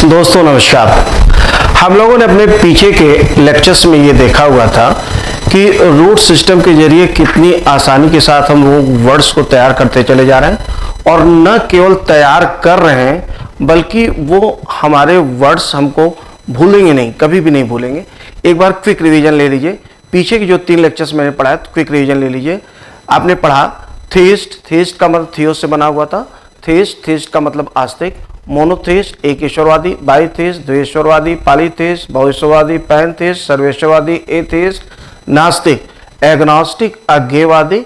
दोस्तों नमस्कार। हम लोगों ने अपने पीछे के लेक्चर्स में ये देखा हुआ था कि रूट सिस्टम के जरिए कितनी आसानी के साथ हम लोग वर्ड्स को तैयार करते चले जा रहे हैं और न केवल तैयार कर रहे हैं बल्कि वो हमारे वर्ड्स हमको भूलेंगे नहीं, कभी भी नहीं भूलेंगे। एक बार क्विक रिवीजन ले लीजिए। पीछे के जो 3 लेक्चर्स मैंने पढ़ाया तो क्विक रिवीजन ले लीजिए। आपने पढ़ा थेइस्ट का मतलब थियोस से बना हुआ था। थेइस्ट का मतलब आस्तिक। मोनोथेइस्ट एक ईश्वरवादी, बाइथेइस्ट द्वैश्वरवादी, पॉलीथेइस्ट बहुईश्वरवादी, पैनथेइस्ट सर्वेश्वरवादी, एथेइस्ट नास्तिक, एग्नोस्टिक अज्ञेयवादी,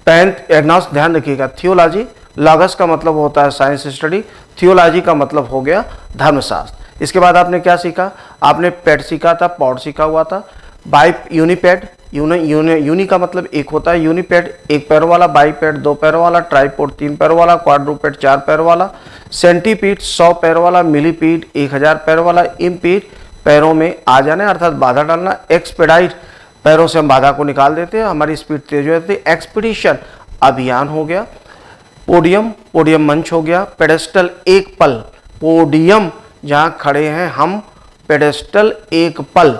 एग्नोस्ट ध्यान रखिएगा। थियोलॉजी लॉगस का मतलब होता है साइंस स्टडी, थियोलॉजी का मतलब हो गया धर्मशास्त्र। इसके बाद आपने क्या सीखा? आपने पेड सीखा था, पॉड सीखा हुआ था। बाई यूनिपेड, यूनि का मतलब एक होता है, यूनिपेड एक पैरों वाला, बाईपेड 2 पैरों वाला, ट्राईपोड 3 पैरों वाला, क्वाड्रूपेड 4 पैरों वाला, सेंटीपीड 100 पैरों वाला, मिलीपीड 1000 पैरों वाला, इम्पीड पैरों में आ जाना अर्थात बाधा डालना, एक्सपेडाइट पैरों से हम बाधा को निकाल देते हैं, हमारी स्पीड तेज हो जाती है, एक्सपीडिशन अभियान हो गया, पोडियम मंच हो गया, पेडेस्टल एक पल, पोडियम जहाँ खड़े हैं हम, पेडेस्टल एक पल,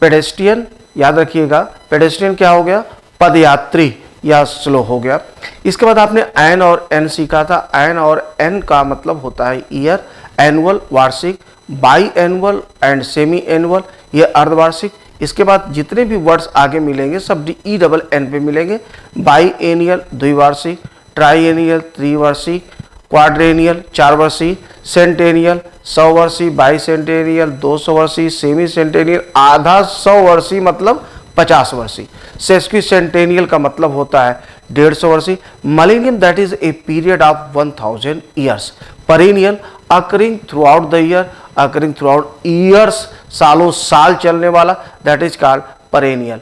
पेडेस्ट्रियन याद रखिएगा। पेडेस्ट्रियन क्या हो गया? पदयात्री या स्लो हो गया। इसके बाद आपने एन और एन सीखा था। एन और एन का मतलब होता है ईयर, एनुअल वार्षिक, by annual and semi annual ये अर्धवार्षिक। इसके बाद जितने भी वर्ड्स आगे मिलेंगे सब ENN पे मिलेंगे। बाई एनियल द्विवार्षिक, ट्राई एनियल त्रिवार्षिक, क्वाड्रेनियल 4 वर्षीय, सेंटेनियल 100 वर्षीय, बाई सेंटेनियल 200 वर्षीय, सेमी सेंटेनियल आधा 100 वर्षीय मतलब 50 वर्षीय, सेस्क्वी सेंटेनियल का मतलब होता है 150 वर्षीय, millennium that is a period of 1000 years, perennial occurring through out the year, occurring through out years सालों साल चलने वाला दैट इज कॉल्ड पेरेनियल,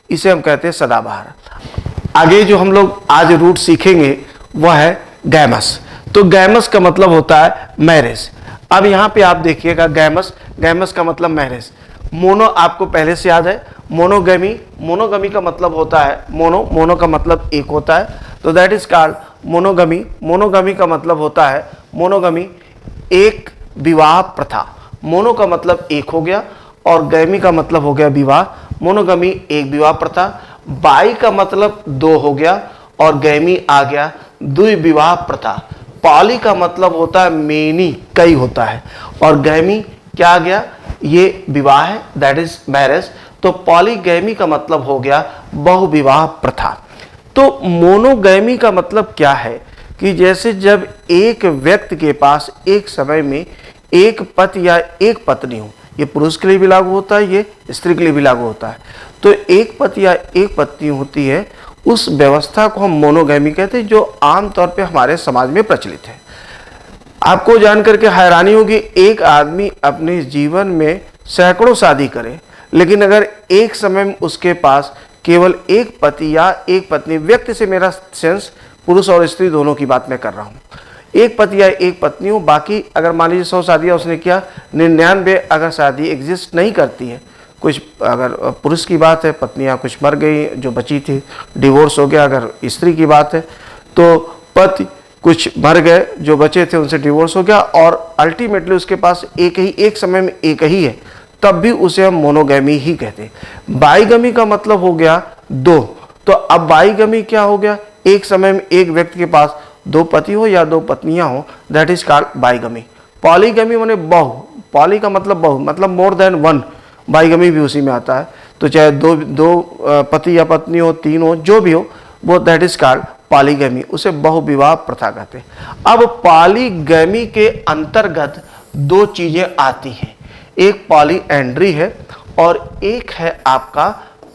इसे हम कहते हैं सदाबहार। आगे जो हम लोग आज रूट सीखेंगे वह है गैमस। तो गैमस का मतलब होता है मैरिज। अब यहाँ पे आप देखिएगा गैमस का मतलब मैरिज। मोनो आपको पहले से याद है, मोनोगमी का मतलब होता है मोनो का मतलब एक होता है, तो दैट इज कॉल्ड मोनोगमी का मतलब होता है एक विवाह प्रथा। मोनो का मतलब एक हो गया और गैमी का मतलब हो गया विवाह। मोनोगमी एक विवाह प्रथा, बाई का मतलब 2 हो गया और गैमी आ गया द्विविवाह प्रथा। पॉली का मतलब होता है मेनी कई होता है और गैमी क्या आ गया? ये विवाह है दैट इज मैरिज। तो पॉलीगैमी का मतलब हो गया बहुविवाह प्रथा। तो मोनोगैमी का मतलब क्या है कि जैसे जब एक व्यक्ति के पास एक समय में एक पति या एक पत्नी हो, ये पुरुष के लिए भी लागू होता है, ये स्त्री के लिए भी लागू होता है। तो एक पति या एक पत्नी होती है, उस व्यवस्था को हम मोनोगैमी कहते हैं, जो आमतौर पे हमारे समाज में प्रचलित है। आपको जानकर के हैरानी होगी, एक आदमी अपने जीवन में सैकड़ों शादी करे, लेकिन अगर एक समय में उसके पास केवल एक पति या एक पत्नी, व्यक्ति से मेरा सेंस पुरुष और स्त्री दोनों की बात मैं कर रहा हूँ, एक पति या एक पत्नी हो, बाकी अगर मान लीजिए 100 शादियाँ उसने किया, 99 अगर शादी एग्जिस्ट नहीं करती है, कुछ अगर पुरुष की बात है पत्नियां कुछ मर गई, जो बची थी डिवोर्स हो गया, अगर स्त्री की बात है तो पति कुछ मर गए, जो बचे थे उनसे डिवोर्स हो गया और अल्टीमेटली उसके पास एक समय में एक ही है, तब भी उसे हम मोनोगैमी ही कहते हैं। बाईगमी का मतलब हो गया 2। तो अब बाईगमी क्या हो गया? एक समय में एक व्यक्ति के पास 2 पति हो या 2 पत्नियां हो, दैट इज कॉल्ड बाईगमी। पॉलीगमी माने बहु, पॉली का मतलब बहु मतलब मोर देन 1, बाईगमी भी उसी में आता है। तो चाहे दो पति या पत्नी हो, 3 हो, जो भी हो, वो दैट इज कॉल्ड पॉलीगमी, उसे बहुविवाह प्रथा कहते हैं। अब पॉलीगमी के अंतर्गत 2 चीजें आती हैं, एक पॉलीएंड्री है और एक है आपका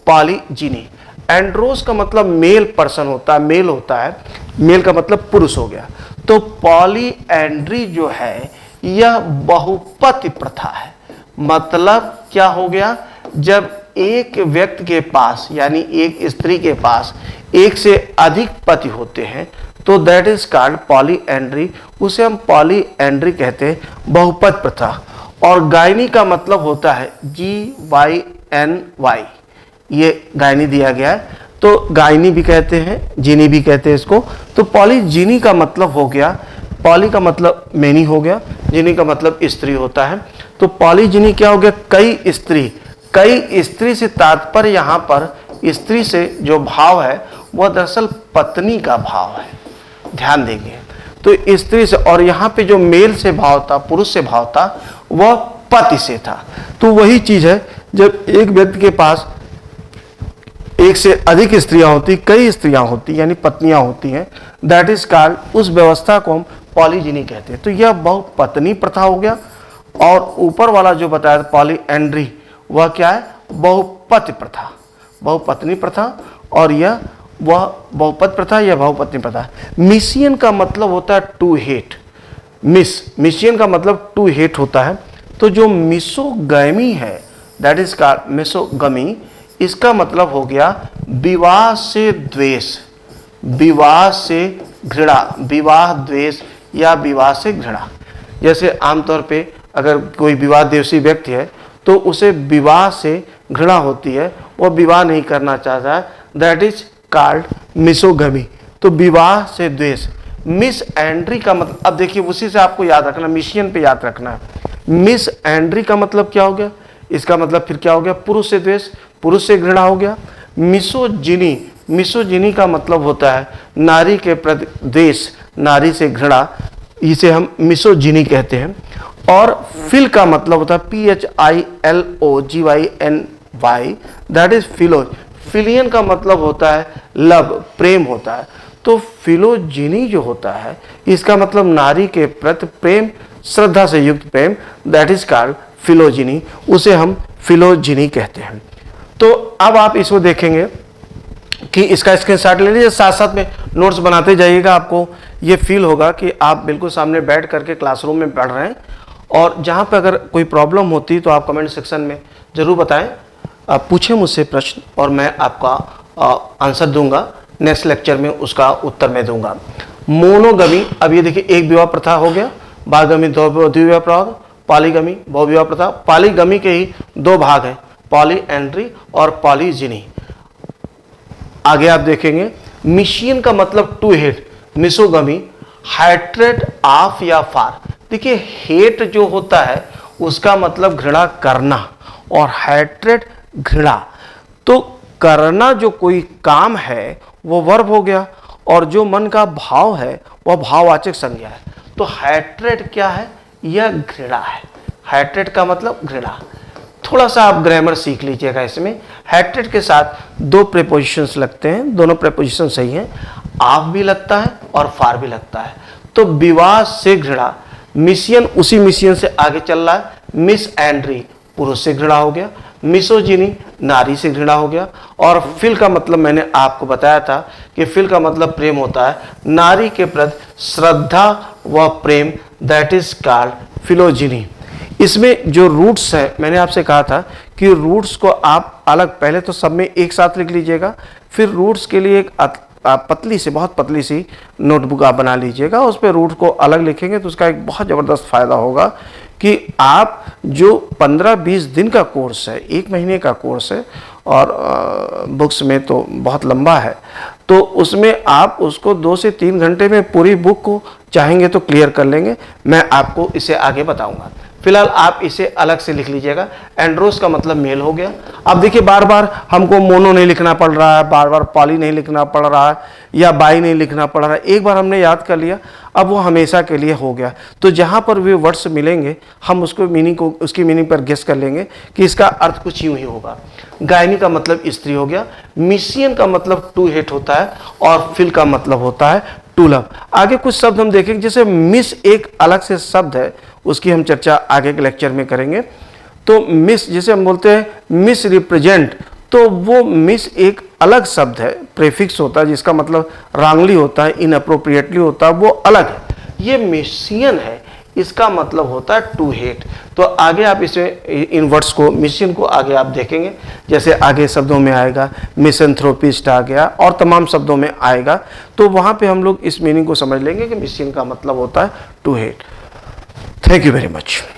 पॉलीजिनी। एंड्रोस का मतलब मेल पर्सन होता है, मेल होता है, मेल का मतलब पुरुष हो गया। तो पॉलीएंड्री जो है यह बहुपति प्रथा है। मतलब क्या हो गया? जब एक व्यक्ति के पास यानी एक स्त्री के पास एक से अधिक पति होते हैं तो दैट इज कॉल्ड पॉलीएंड्री, उसे हम पॉलीएंड्री कहते हैं, बहुपत प्रथा। और गायनी का मतलब होता है GYNY, ये गायनी दिया गया है, तो गायनी भी कहते हैं, जीनी भी कहते हैं इसको। तो पॉलीजीनी का मतलब हो गया पॉली का मतलब मेनी हो गया, जिनी का मतलब स्त्री होता है। तो पॉलीजिनी क्या हो गया? कई स्त्री। कई स्त्री से तात्पर्य यहाँ पर स्त्री से जो भाव है वह दरअसल पत्नी का भाव है, ध्यान देंगे। तो स्त्री से, और यहाँ पे जो मेल से भाव था, पुरुष से भाव था, वह पति से था। तो वही चीज है, जब एक व्यक्ति के पास एक से अधिक स्त्रियां होती, कई स्त्रियां होती यानी पत्नियां होती हैं, दैट इज कॉल्ड, उस व्यवस्था को हम पॉलीजिनी कहते हैं। तो यह बहुपत्नी प्रथा हो गया। और ऊपर वाला जो बताया पॉलीएंड्री, वह क्या है? बहुपति प्रथा, बहुपत्नी प्रथा। और यह वह बहुपत प्रथा या बहुपत्नी प्रथा। मिशियन का मतलब होता है टू हेट। मिशियन का मतलब टू हेट होता है। तो जो मिसोगैमी है, दैट इज कॉल्ड मिसोगमी, इसका मतलब हो गया विवाह से द्वेष, विवाह से घृणा, विवाह द्वेष या विवाह से घृणा। जैसे आमतौर पे अगर कोई विवाह द्वेषी व्यक्ति है तो उसे विवाह से घृणा होती है, वो विवाह नहीं करना चाहता है, दैट इज कॉल्ड मिसोगमी। तो विवाह से द्वेष। मिस एंड्री का मतलब, अब देखिए उसी से आपको याद रखना, मिशियन पे याद रखना है। मिस एंड्री का मतलब क्या हो गया? इसका मतलब फिर क्या हो गया? पुरुष से द्वेष, पुरुष से घृणा हो गया। मिसोजिनी, मिसोजिनी का मतलब होता है नारी के प्रति द्वेष, नारी से घृणा, इसे हम मिसोजिनी कहते हैं। और फिल का मतलब होता है PHILOGYNY, दैट इज फिलो। फिलियन का मतलब होता है लव, प्रेम होता है। तो फिलोजिनी जो होता है, इसका मतलब नारी के प्रति प्रेम, श्रद्धा से युक्त प्रेम, दैट इज कॉल्ड फिलोजिनी, उसे हम फिलोजिनी कहते हैं। तो अब आप इसको देखेंगे कि इसका स्क्रीनशॉट ले लीजिए, साथ साथ में नोट्स बनाते जाइएगा। आपको ये फील होगा कि आप बिल्कुल सामने बैठ करके क्लासरूम में पढ़ रहे हैं। और जहाँ पे अगर कोई प्रॉब्लम होती तो आप कमेंट सेक्शन में ज़रूर बताएं, आप पूछें मुझसे प्रश्न और मैं आपका आंसर दूंगा। नेक्स्ट लेक्चर में उसका उत्तर मैं दूंगा। मोनोगमी, अब ये देखिए एक विवाह प्रथा हो गया, बागमी द्विविवाह प्रथा, पॉलीगमी बहुविवाह प्रथा। पॉलीगमी के ही दो भाग हैं, पॉलीएंड्री और पॉलीजिनी। आगे आप देखेंगे मिशियन का मतलब टू हेट, मिसोगमी हाइट्रेट ऑफ या फार। देखिए हेट जो होता है उसका मतलब घृणा करना, और हाइट्रेट घृणा। तो करना जो कोई काम है वो वर्ब हो गया, और जो मन का भाव है वह भाववाचक संज्ञा है। तो हाइट्रेट क्या है? यह घृणा है। हाइट्रेट का मतलब घृणा। थोड़ा सा आप ग्रामर सीख लीजिएगा इसमें। हाइट्रेट के साथ दो प्रीपोजिशंस लगते हैं, दोनों प्रीपोजिशन सही हैं, ऑफ भी लगता है और फार भी लगता है। तो विवाह से घृणा, मिशियन उसी मिशियन से आगे चल रहा है। मिस एंड्री पुरुष से घृणा हो गया, मिसोजिनी नारी से घृणा हो गया। और फिल का मतलब मैंने आपको बताया था कि फिल का मतलब प्रेम होता है, नारी के प्रति श्रद्धा व प्रेम, दैट इज कॉल्ड फिलोजिनी। इसमें जो रूट्स है, मैंने आपसे कहा था कि रूट्स को आप अलग, पहले तो सब में एक साथ लिख लीजिएगा, फिर रूट्स के लिए एक पतली सी, बहुत पतली सी नोटबुक आप बना लीजिएगा, उस पर रूट को अलग लिखेंगे तो उसका एक बहुत ज़बरदस्त फ़ायदा होगा कि आप जो 15-20 दिन का कोर्स है, 1 महीने का कोर्स है, और बुक्स में तो बहुत लंबा है, तो उसमें आप उसको 2 से 3 घंटे में पूरी बुक को चाहेंगे तो क्लियर कर लेंगे। मैं आपको इसे आगे बताऊंगा। फिलहाल आप इसे अलग से लिख लीजिएगा। एंड्रोस का मतलब मेल हो गया। अब देखिए बार बार हमको मोनो नहीं लिखना पड़ रहा है, बार बार पॉली नहीं लिखना पड़ रहा है, या बाई नहीं लिखना पड़ रहा है। एक बार हमने याद कर लिया, अब वो हमेशा के लिए हो गया। तो जहाँ पर वे वर्ड्स मिलेंगे हम उसको मीनिंग को, उसकी मीनिंग पर गेस कर लेंगे कि इसका अर्थ कुछ यूँ ही होगा। गायनी का मतलब स्त्री हो गया, मिशियन का मतलब टू हेट होता है, और फिल का मतलब होता है टू लव। आगे कुछ शब्द हम देखेंगे, जैसे मिस एक अलग से शब्द है, उसकी हम चर्चा आगे के लेक्चर में करेंगे। तो मिस, जैसे हम बोलते हैं मिस रिप्रेजेंट, तो वो मिस एक अलग शब्द है, प्रीफिक्स होता है जिसका मतलब रॉन्गली होता है, इनअप्रोप्रिएटली होता है, वो अलग है। ये मिशियन है, इसका मतलब होता है टू हेट। तो आगे आप इसमें इन वर्ड्स को, मिशियन को आगे आप देखेंगे, जैसे आगे शब्दों में आएगा मिसएंथ्रोपिस्ट आ गया और तमाम शब्दों में आएगा, तो वहाँ पे हम लोग इस मीनिंग को समझ लेंगे कि मिशियन का मतलब होता है to hate. Thank you very much.